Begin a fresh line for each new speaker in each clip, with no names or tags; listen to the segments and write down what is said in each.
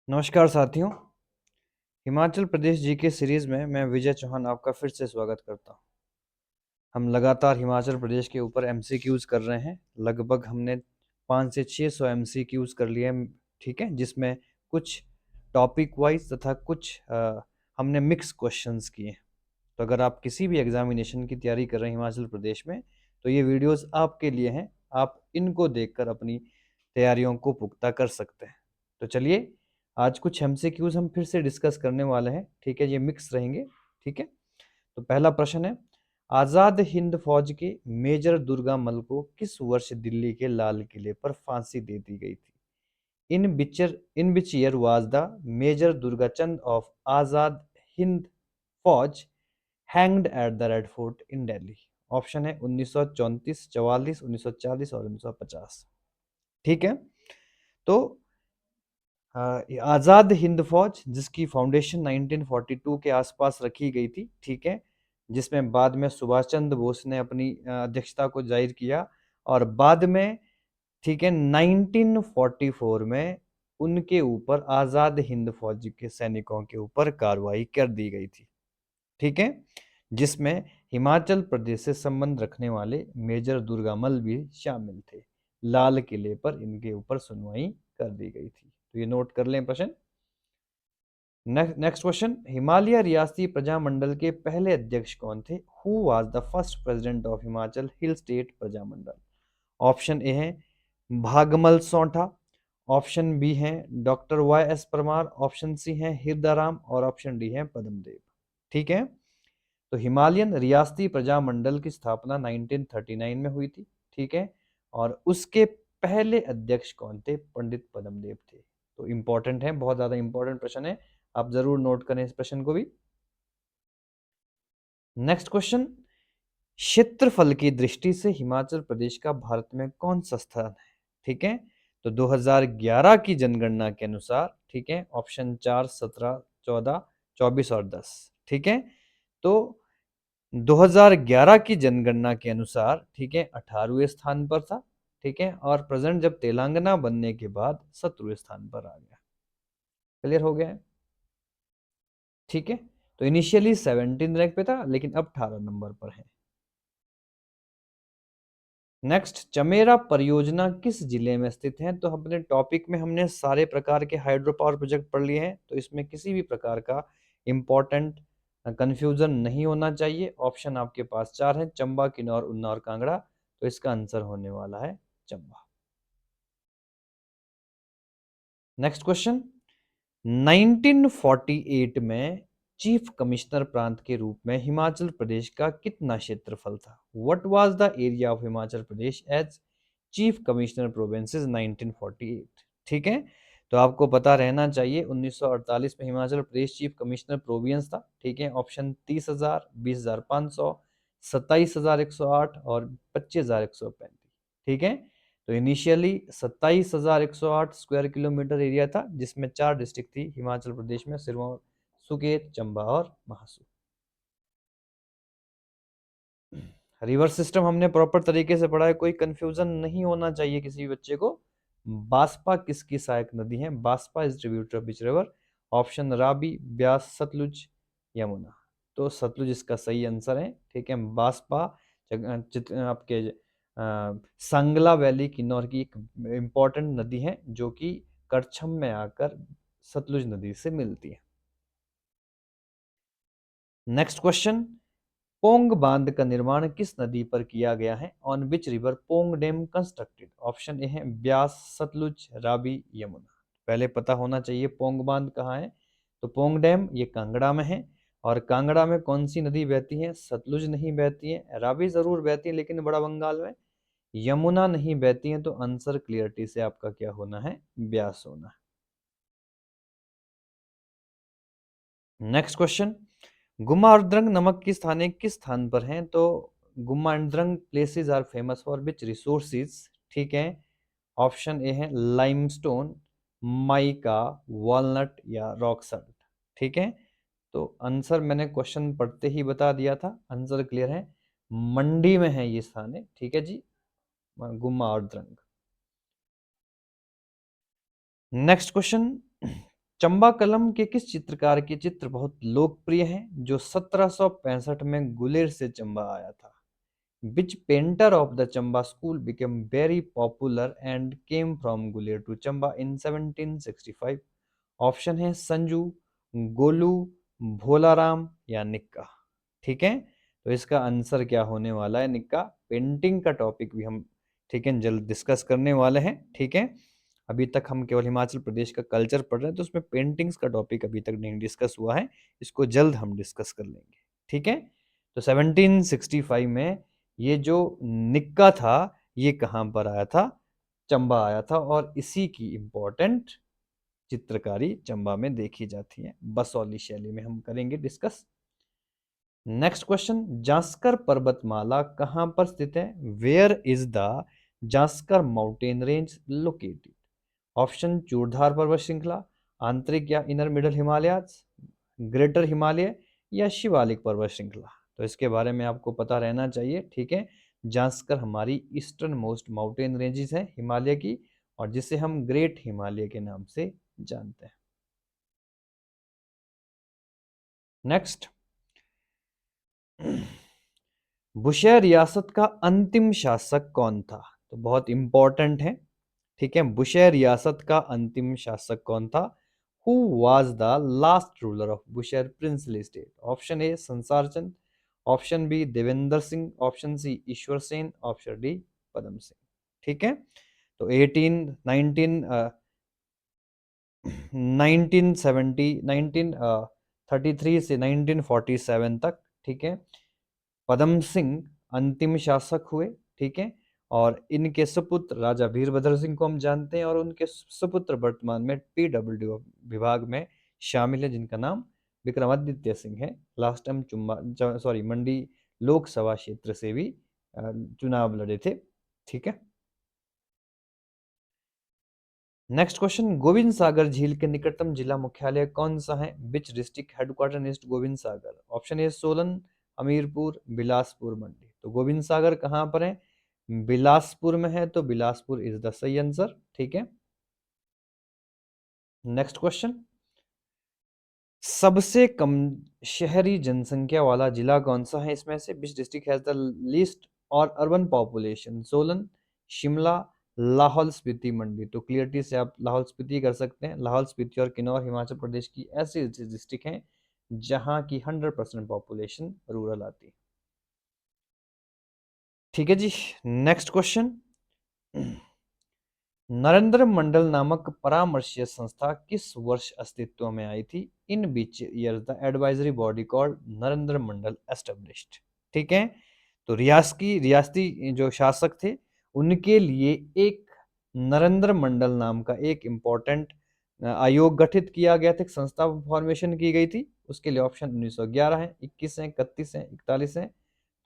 नमस्कार साथियों। Himachal Pradesh GK series में मैं विजय चौहान आपका फिर से स्वागत करता हूं। हम लगातार हिमाचल प्रदेश के ऊपर एमसीक्यूज कर रहे हैं। लगभग हमने 5 से 600 एमसीक्यूज कर लिए हैं, ठीक है, जिसमें कुछ टॉपिक वाइज तथा कुछ हमने मिक्स क्वेश्चंस किए हैं। तो अगर आप किसी भी एग्जामिनेशन की तैयारी कर रहे हैं हिमाचल प्रदेश में, तो ये वीडियोस आपके लिए हैं। आप इनको देखकर अपनी तैयारियों को पुख्ता कर सकते हैं। तो चलिए, आज कुछ एमसीक्यूज हम फिर से डिस्कस करने वाले हैं, ठीक है। ये मिक्स रहेंगे, ठीक है। तो पहला प्रश्न है, आजाद हिंद फौज के मेजर दुर्गामल को किस वर्ष दिल्ली के लाल किले पर फांसी दे दी गई थी? In which year was the major Durgachand of Azad Hind Fauj hanged at the Red Fort in Delhi? Option है 1934, 44, 1940 और 1950। ठीक है। तो आजाद हिंद फौज, जिसकी फाउंडेशन 1942 के आसपास रखी गई थी, ठीक है, जिसमें बाद में सुभाष चंद्र बोस ने अपनी अध्यक्षता को जाहिर किया, और बाद में, ठीक है, 1944 में उनके ऊपर आजाद हिंद फौज के सैनिकों के ऊपर कार्रवाई कर दी गई थी, ठीक है, जिसमें हिमाचल प्रदेश से संबंध रखने वाले मेजर दुर्गामल भी शामिल थे। लाल किले पर इनके ऊपर सुनवाई कर दी गई थी। तो ये नोट कर लें प्रश्न। नेक्स्ट क्वेश्चन, हिमालय रियासती प्रजामंडल के पहले अध्यक्ष कौन थे? Who was the first president of Himachal hill state Prajamandal? Option A है भागमल सोंठा, ऑप्शन बी है doctor Y S Parmar, option C है हिरदाराम और ऑप्शन डी है पद्मदेव। ठीक है। तो हिमालयन रियासती प्रजामंडल की स्थापना 1939 में हुई थी, ठीक है, और उसके पहले अध्यक्ष कौन थे? पंडित पद्मदेव थे। तो इंपॉर्टेंट है, बहुत ज्यादा इंपॉर्टेंट प्रश्न है, आप जरूर नोट करें इस प्रश्न को भी। नेक्स्ट क्वेश्चन, क्षेत्रफल की दृष्टि से हिमाचल प्रदेश का भारत में कौन सा स्थान है? ठीक है। तो 2011 की जनगणना के अनुसार, ठीक है, ऑप्शन 4, 17, 14, 24 और 10, ठीक है। तो 2011 की जनगणना के अनुसार, ठीक है, 18वें स्थान पर था, ठीक है, और प्रेजेंट जब तेलंगाना बनने के बाद 17वें स्थान पर आ गया। क्लियर हो गया है? ठीक है। तो इनिशियली 17 रैंक पे था, लेकिन अब 18 नंबर पर है। नेक्स्ट, चमेरा परियोजना किस जिले में स्थित है? तो अपने टॉपिक में हमने सारे प्रकार के हाइड्रो पावर प्रोजेक्ट पढ़ लिए हैं, तो इसमें किसी भी प्रकार का इंपॉर्टेंट कंफ्यूजन नहीं होना चाहिए। ऑप्शन आपके पास 4 हैं, चंबा, किन्नौर, उन्नाव, कांगड़ा। तो इसका आंसर होने वाला है चंबा। नेक्स्ट क्वेश्चन, 1948 में चीफ कमिश्नर प्रांत के रूप में हिमाचल प्रदेश का कितना क्षेत्रफल था? What was the area of Himachal Pradesh as chief commissioner provinces 1948? ठीक है। तो आपको पता रहना चाहिए, 1948 में Himachal Pradesh chief commissioner province था, ठीक है। ऑप्शन 30,000, 20,500, 27,108 और 25,135, ठीक है। तो इनिशियली 27,108 स्क्वायर किलोमीटर एरिया था, जिसमें 4 डिस्ट्रिक्ट थी हिमाचल प्रदेश में, सिरमौर, सुकेत, चंबा और महासू। रिवर सिस्टम हमने प्रॉपर तरीके से पढ़ा है, कोई कंफ्यूजन नहीं होना चाहिए किसी भी बच्चे को। बास्पा किसकी सहायक नदी है? Baspa is tributary of which river? Option Ravi, Beas, Sutlej, Yamuna. तो सतलुज इसका सही आंसर है, ठीक है। बास्पा आपके सांगला वैली किन्नौर की एक इंपॉर्टेंट नदी है, जो कि करछम में आकर सतलुज नदी से मिलती है। नेक्स्ट क्वेश्चन, पोंग बांध का निर्माण किस नदी पर किया गया है? On which river Pong dam constructed? Option A है ब्यास, सतलुज, राबी, यमुना। पहले पता होना चाहिए पोंग बांध कहाँ है। तो पोंग डैम ये कांगड़ा में है, और कांगड़ा में कौन सी नदी बहती है? सतलुज नहीं बहती है, राबी जरूर बहती है लेकिन बड़ा बंगाल में, यमुना नहीं बहती है। तो आंसर क्लियरिटी से आपका क्या होना है? ब्यास होना है। नेक्स्ट क्वेश्चन, गुम्मा और द्रंग नमक की स्थाने किस स्थान पर हैं? तो Gumma and Drang places are famous for which resources? ठीक है। ऑप्शन ए है लाइमस्टोन, माइका, वॉलनट या रॉक सल्ट। ठीक है। तो आंसर मैंने क्वेश्चन पढ़ते ही बता दिया था, आंसर क्लियर है, मंडी में है ये स्थान, ठीक है जी, गुम्मा और द्रंग। नेक्स्ट क्वेश्चन, चंबा कलम के किस चित्रकार के चित्र बहुत लोकप्रिय हैं जो 1765 में गुलेर से चंबा आया था? Which painter of the Chamba school became very popular and came from Guler to Chamba in 1765? Option है संजू, गोलू, भोलाराम या निक्का। ठीक है, तो इसका आंसर क्या होने वाला है? निक्का। पेंटिंग का टॉपिक भी हम ठीक है जल्द डिस्कस करने वाले हैं। ठीक है, अभी तक हम केवल हिमाचल प्रदेश का कल्चर पढ़ रहे हैं, तो उसमें पेंटिंग्स का टॉपिक अभी तक नहीं डिस्कस हुआ है, इसको जल्द हम डिस्कस कर लेंगे। ठीक है, तो 1765 में ये जो निक्का था ये कहाँ पर आया था? चंबा आया था, और इसी की इम्पोर्टेंट चित्रकारी चंबा में देखी जाती है। बसौली शैली में हम करेंगे डिस्कस। नेक्स्ट क्वेश्चन, जास्कर पर्वतमाला कहाँ पर स्थित है? Where is the Zanskar mountain range located? Option Churdhar पर्वत श्रृंखला, आंतरिक या inner middle Himalayas, greater Himalaya या शिवालिक पर्वत श्रृंखला। तो इसके बारे में आपको पता रहना चाहिए। ठीक है, जास्कर हमारी ईस्टर्न मोस्ट माउंटेन रेंजेस है हिमालय की, और जिसे हम ग्रेट हिमालय के नाम से जानते हैं। नेक्स्ट, बुशेहर रियासत का अंतिम शासक कौन था? तो बहुत इंपॉर्टेंट है। ठीक है, बुशेहर रियासत का अंतिम शासक कौन था? Who was the last ruler of Bushahr princely state? Option A Sansar Chand, option B Devendra Singh, option C Ishwar Sen, option D Padam Singh. ठीक है, तो 1933 से 1947 तक, ठीक है, पदम सिंह अंतिम शासक हुए। ठीक है, और इनके सुपुत्र राजा वीरभद्र सिंह को हम जानते हैं, और उनके सुपुत्र वर्तमान में पीडब्ल्यू विभाग में शामिल है, जिनका नाम विक्रमादित्य सिंह है। लास्ट टाइम मंडी लोकसभा क्षेत्र से भी चुनाव लड़े थे। ठीक है, नेक्स्ट क्वेश्चन, गोविंद सागर झील के निकटतम जिला मुख्यालय कौन सा है? Which district headquarter east Gobind Sagar? Option A Solan, Hamirpur, Bilaspur, Mandi. तो गोविंद सागर कहाँ पर है? बिलासपुर में है, तो बिलासपुर इज द सही आंसर। ठीक है, नेक्स्ट क्वेश्चन, सबसे कम शहरी जनसंख्या वाला जिला कौन सा है इसमें से? Which district has the least और अर्बन पॉपुलेशन? सोलन, शिमला, लाहौल स्पीति, मंडी। तो क्लियरिटी से आप लाहौल स्पीति कर सकते हैं। लाहौल स्पीति और किन्नौर हिमाचल प्रदेश की ऐसी डिस्ट्रिक्ट हैं जहां की 100% पॉपुलेशन रूरल आती है। ठीक है जी, नेक्स्ट क्वेश्चन, नरेंद्र मंडल नामक परामर्शीय संस्था किस वर्ष अस्तित्व में आई थी? In which year the advisory body called Narendra Mandal established. ठीक है, तो रियासती जो शासक थे उनके लिए एक नरेंद्र मंडल नाम का एक इम्पोर्टेंट आयोग गठित किया गया था, एक संस्था फॉर्मेशन की गई थी। उसके लिए ऑप्शन 1911 है, 21 है, 31 है, 41 है।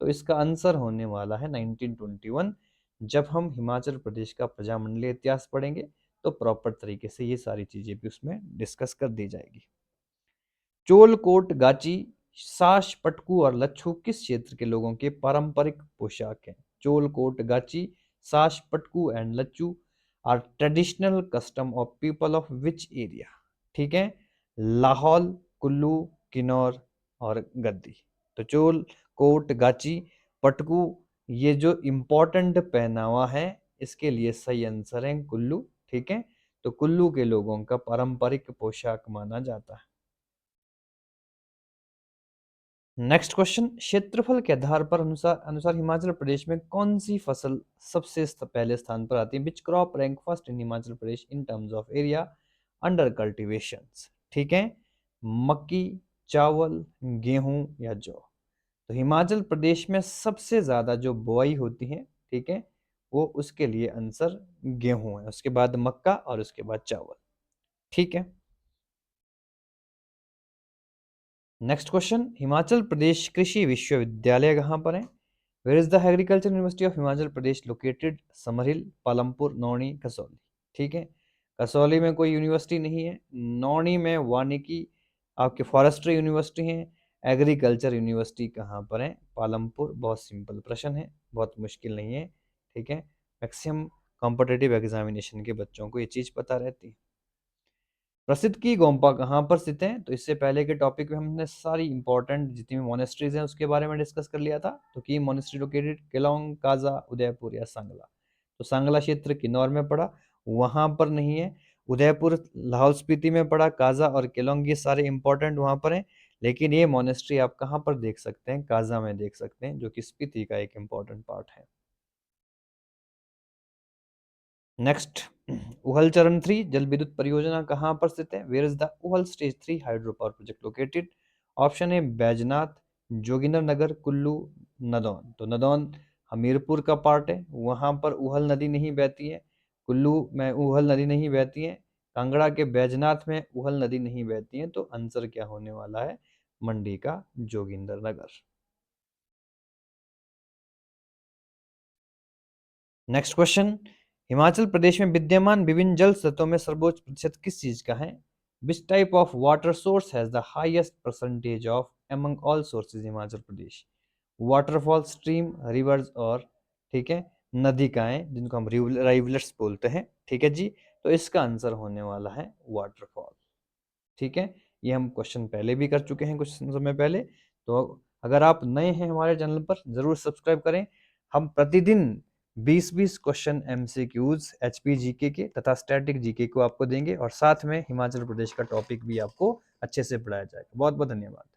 तो इसका आंसर होने वाला है 1921। जब हम हिमाचल प्रदेश का प्रजामंडलीय इतिहास पढ़ेंगे तो प्रॉपर तरीके से ये सारी चीजें भी उसमें डिस्कस कर दी जाएगी। चोल, कोट, गाची, साश, पटकू और लच्छू किस क्षेत्र के लोगों के पारंपरिक पोशाक हैं? Chola, coat, gachi, sash, patku and lachhu are traditional custom of people of which area? ठीक है, लाहौल, कुल्लू, किन्नौर और गद्दी। तो चोल, कोट, गाची, पटकू, ये जो इम्पोर्टेंट पहनावा है इसके लिए सही आंसर है कुल्लू। ठीक है, तो कुल्लू के लोगों का पारंपरिक पोशाक माना जाता है। नेक्स्ट क्वेश्चन, क्षेत्रफल के आधार पर अनुसार अनुसार हिमाचल प्रदेश में कौन सी फसल सबसे पहले स्थान पर आती है? Which crop rank first in Himachal Pradesh in terms of area under cultivation? ठीक है, मक्की, चावल, गेहूं या जौ। तो हिमाचल प्रदेश में सबसे ज्यादा जो बुआई होती है, ठीक है, वो उसके लिए आंसर गेहूं है, उसके बाद मक्का और उसके बाद चावल। ठीक है, नेक्स्ट क्वेश्चन, हिमाचल प्रदेश कृषि विश्वविद्यालय कहाँ पर है? Where is the agriculture university of Himachal Pradesh located? Summerhill, Palampur, Nauni, Kasauli. ठीक है, कसौली में कोई यूनिवर्सिटी नहीं है। नौणी में वानिकी आपके फॉरेस्ट्री यूनिवर्सिटी है। एग्रीकल्चर यूनिवर्सिटी कहाँ पर है? पालमपुर। बहुत सिंपल प्रश्न है, बहुत मुश्किल नहीं है। ठीक है, मैक्सिमम कॉम्पिटिटिव एग्जामिनेशन के बच्चों को ये चीज़ पता रहती है। प्रसिद्ध की गोम्पा कहाँ पर स्थित है? तो इससे पहले के टॉपिक में हमने सारी इंपॉर्टेंट जितनी भी मोनेस्ट्रीज हैं उसके बारे में डिस्कस कर लिया था। तो की मोनेस्ट्री लोकेटेड केलोंग, काजा, उदयपुर या सांगला। तो सांगला क्षेत्र किन्नौर में पड़ा, वहां पर नहीं है। उदयपुर लाहौल स्पीति में पड़ा, काजा और केलोंग ये सारे इंपॉर्टेंट वहां पर हैं। लेकिन ये मोनेस्ट्री आप कहाँ पर देख सकते हैं? काजा में देख सकते हैं, जो कि स्पीति का एक इंपॉर्टेंट पार्ट है। नेक्स्ट, उहल चरण 3 जल विद्युत परियोजना कहाँ पर स्थित है? Where is the Uhl stage 3 hydro power project located? Option A Baijnath, Joginder Nagar, Kullu, Nadaun. तो नदौन हमीरपुर का पार्ट है, वहां पर उहल नदी नहीं बहती है। कुल्लू में उहल नदी नहीं बहती है। कांगड़ा के बैजनाथ में उहल नदी नहीं बहती है। तो आंसर क्या होने वाला है? मंडी का जोगिंदर नगर। नेक्स्ट क्वेश्चन, हिमाचल प्रदेश में विद्यमान विभिन्न जल स्रोतों में सर्वोच्च प्रतिशत किस चीज का है? Which type of water source has the highest percentage of among all sources Himachal Pradesh? Waterfall, stream, reverse और ठीक है नदिकाएं, जिनको हम राइवलेट्स बोलते हैं। ठीक है जी, तो इसका आंसर होने वाला है वाटरफॉल। ठीक है, ये हम क्वेश्चन पहले भी कर चुके हैं कुछ समय पहले। तो अगर आप नए हैं हमारे चैनल पर, जरूर सब्सक्राइब करें। हम प्रतिदिन 20-20 क्वेश्चन एमसीक्यूज एचपी जीके के तथा स्टैटिक जीके को आपको देंगे, और साथ में हिमाचल प्रदेश का टॉपिक भी आपको अच्छे से पढ़ाया जाएगा। बहुत बहुत धन्यवाद।